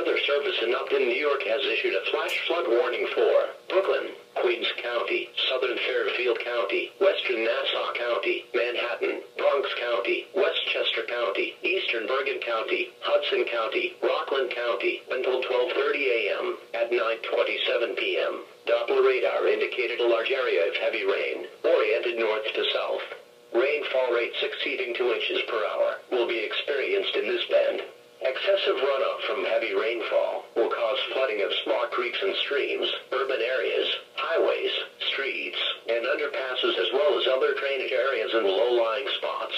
Weather Service in Upton, New York has issued a flash flood warning for Brooklyn, Queens County, Southern Fairfield County, Western Nassau County, Manhattan, Bronx County, Westchester County, Eastern Bergen County, Hudson County, Rockland County, until 12:30 a.m. At 9:27 p.m., Doppler radar indicated a large area of heavy rain, oriented north to south. Rainfall rates exceeding 2 inches per hour will be experienced in this bend. Excessive runoff from heavy rainfall will cause flooding of small creeks and streams, urban areas, highways, streets, and underpasses, as well as other drainage areas and low-lying spots.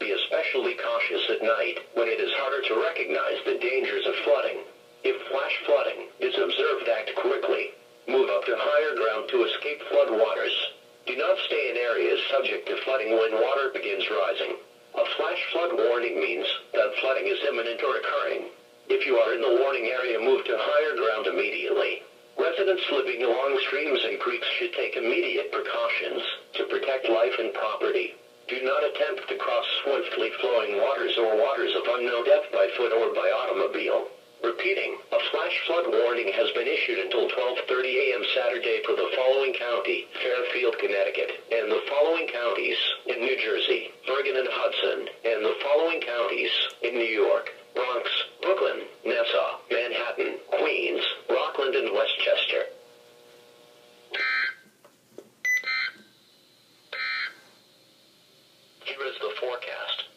Be especially cautious at night when it is harder to recognize the dangers of flooding. If flash flooding is observed, act quickly. Move up to higher ground to escape flood waters. Do not stay in areas subject to flooding when water begins rising. A flash flood warning means that flooding is imminent or occurring. If you are in the warning area, move to higher ground immediately. Residents living along streams and creeks should take immediate precautions to protect life and property. Do not attempt to cross swiftly flowing waters or waters of unknown depth by foot or by automobile. Repeating, a flash flood warning has been issued until 12:30 a.m. Saturday for the following county: Fairfield, Connecticut, and the following counties in New Jersey, Bergen and Hudson, and the following counties in New York: Bronx,